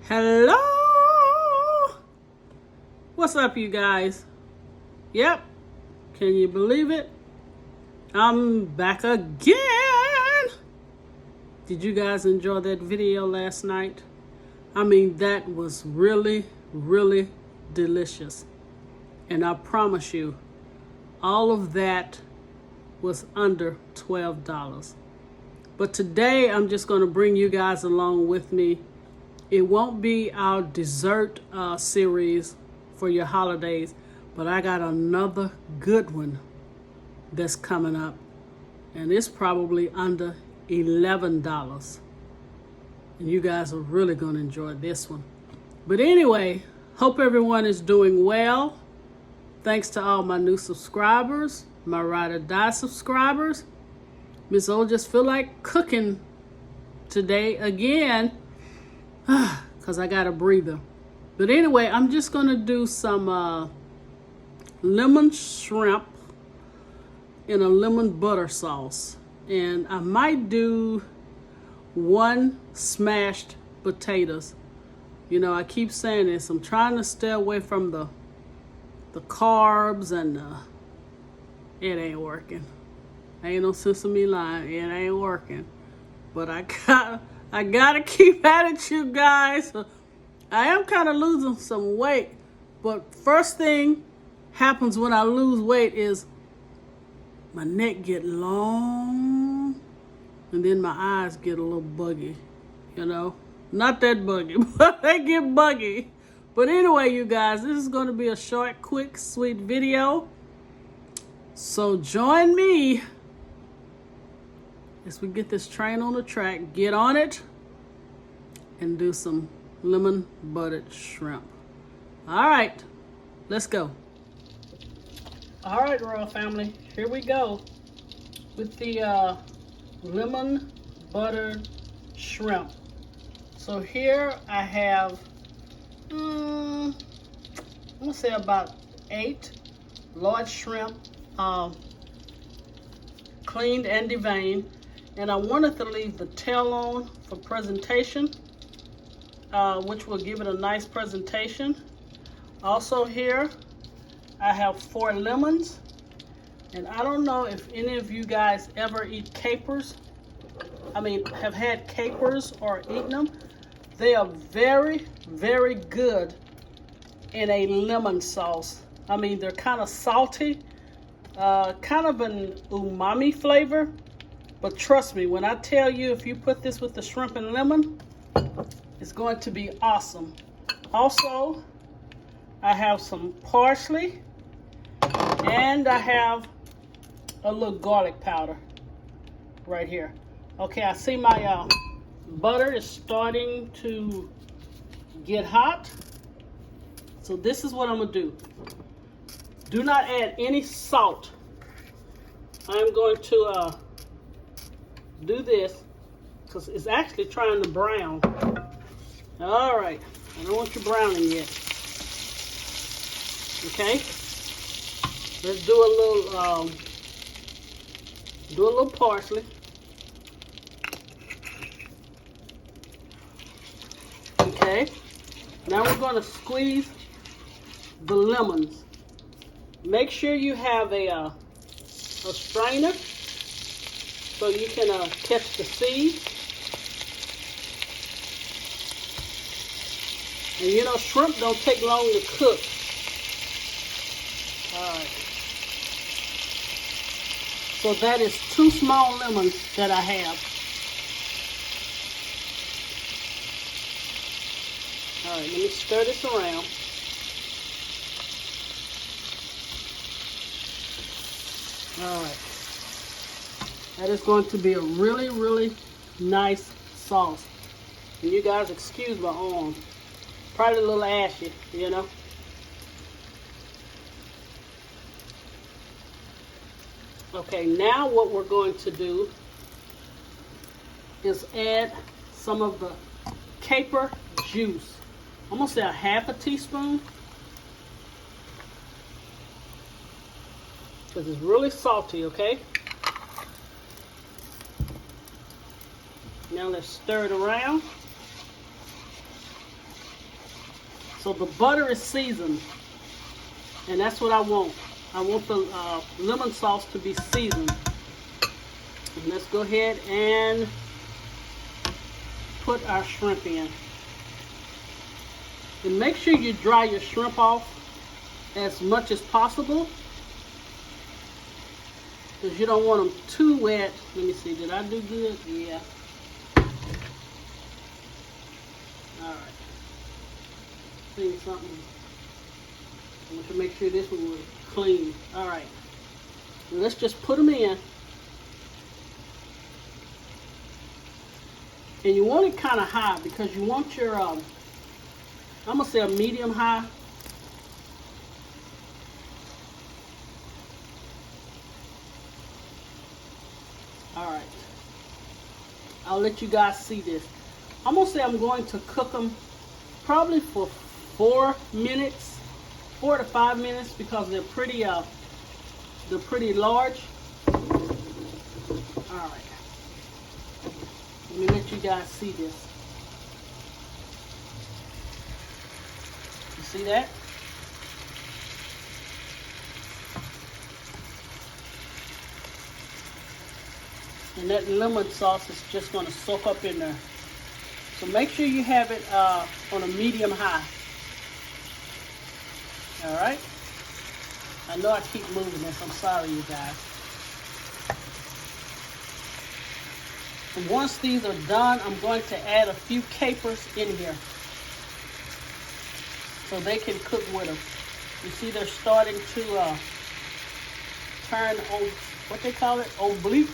Hello! What's up, you guys? Yep, can you believe it? I'm back again! Did you guys enjoy that video last night? I mean, that was really, really delicious. And I promise you, all of that was under $12. But today, I'm just going to bring you guys along with me. It won't be our dessert series for your holidays, but I got another good one that's coming up, and it's probably under $11. And you guys are really going to enjoy this one. But anyway, hope everyone is doing well. Thanks to all my new subscribers, my Ride or Die subscribers. Miss O just feel like cooking today again. Because I got a breather. But anyway, I'm just going to do some lemon shrimp in a lemon butter sauce. And I might do one smashed potatoes. You know, I keep saying this. I'm trying to stay away from the carbs and it ain't working. Ain't no sense of me lying. It ain't working. But I gotta keep at it, you guys. I am kind of losing some weight, but first thing happens when I lose weight is my neck get long, and then my eyes get a little buggy, you know? Not that buggy, but they get buggy. But anyway, you guys, this is going to be a short, quick, sweet video. So join me as we get this train on the track, get on it, and do some lemon buttered shrimp. All right, let's go. All right, Royal Family, here we go with the lemon buttered shrimp. So here I have, I'm gonna say about 8 large shrimp, cleaned and deveined. And I wanted to leave the tail on for presentation, which will give it a nice presentation. Also here, I have 4 lemons. And I don't know if any of you guys ever eat capers. I mean, have had capers or eaten them. They are very, very good in a lemon sauce. I mean, they're kind of salty, kind of an umami flavor. But trust me, when I tell you, if you put this with the shrimp and lemon, it's going to be awesome. Also, I have some parsley, and I have a little garlic powder right here. Okay, I see my butter is starting to get hot. So this is what I'm gonna do. Do not add any salt. I'm going to do this because it's actually trying to brown. All right, I don't want you browning yet. Okay, let's do a little parsley. Okay, now we're going to squeeze the lemons. Make sure you have a strainer so you can catch the seeds. And you know, shrimp don't take long to cook. Alright. So that is 2 small lemons that I have. Alright, let me stir this around. Alright. That is going to be a really, really nice sauce. And you guys excuse my arm. Probably a little ashy, you know. Okay, now what we're going to do is add some of the caper juice. I'm going to say a half a teaspoon. Because it's really salty, okay? Now let's stir it around. So the butter is seasoned, and that's what I want. I want the lemon sauce to be seasoned. And let's go ahead and put our shrimp in. And make sure you dry your shrimp off as much as possible, because you don't want them too wet. Let me see, did I do good? Yeah. Alright. See something. I want to make sure this one was clean. Alright. Let's just put them in. And you want it kind of high because you want your, I'm going to say a medium high. Alright. I'll let you guys see this. I'm going to say I'm going to cook them probably for 4 minutes, 4 to 5 minutes, because they're pretty large. Alright. Let me let you guys see this. You see that? And that lemon sauce is just going to soak up in there. So make sure you have it on a medium high. Alright? I know I keep moving this. I'm sorry, you guys. And once these are done, I'm going to add a few capers in here so they can cook with them. You see they're starting to turn, what they call it, oblique.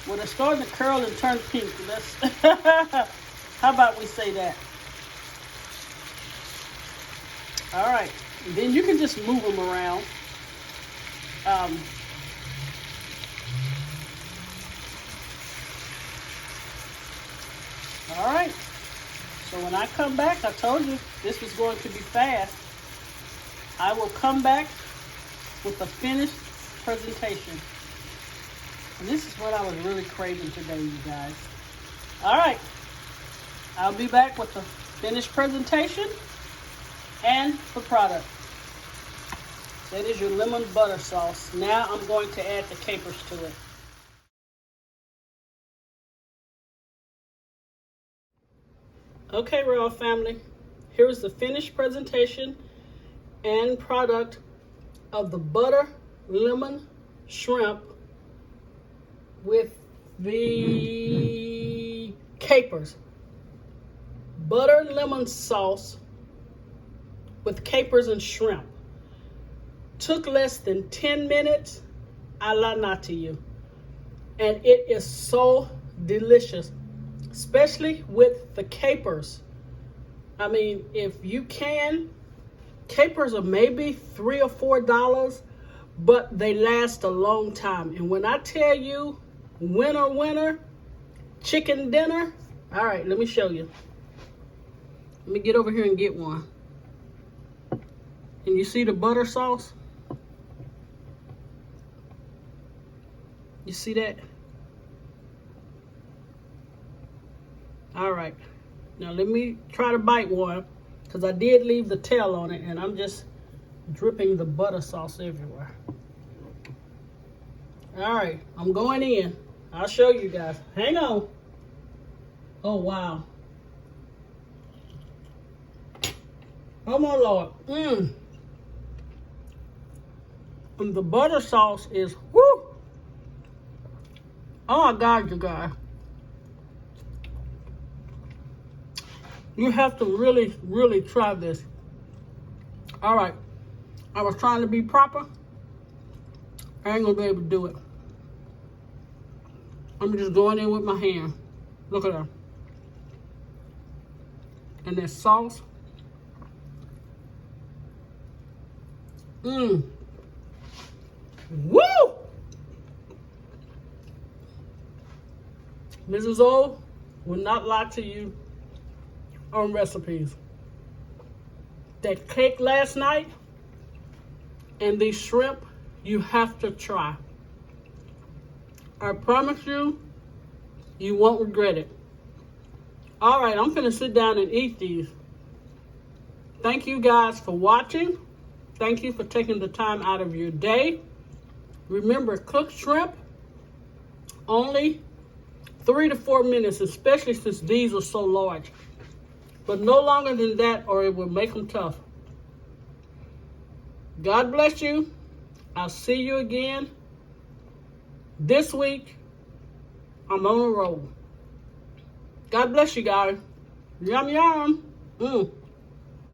Well, they're starting to curl and turn pink. Let's how about we say that? All right, and then you can just move them around. All right, so when I come back, I told you this was going to be fast. I will come back with the finished presentation. And this is what I was really craving today, you guys. All right, I'll be back with the finished presentation and the product. That is your lemon butter sauce. Now I'm going to add the capers to it. Okay, Royal Family, here's the finished presentation and product of the butter lemon shrimp with the capers. Butter lemon sauce with capers and shrimp. Took less than 10 minutes. I lie not to you. And it is so delicious, especially with the capers. I mean, if you can, capers are maybe $3 or $4, but they last a long time. And when I tell you, winner, chicken dinner. All right, let me show you. Let me get over here and get one. And you see the butter sauce? You see that? All right, now let me try to bite one, because I did leave the tail on it and I'm just dripping the butter sauce everywhere. All right, I'm going in. I'll show you guys. Hang on. Oh, wow. Oh, my Lord. And the butter sauce is, whoo. Oh, my God, you guys. You have to really, really try this. All right. I was trying to be proper. I ain't gonna be able to do it. I'm just going in with my hand. Look at that. And that sauce. Woo! Mrs. O will not lie to you on recipes. That cake last night and these shrimp, you have to try. I promise you, you won't regret it. All right, I'm gonna sit down and eat these. Thank you guys for watching. Thank you for taking the time out of your day. Remember, cook shrimp only 3 to 4 minutes, especially since these are so large. But no longer than that or it will make them tough. God bless you. I'll see you again. This week, I'm on a roll. God bless you guys. Yum, yum.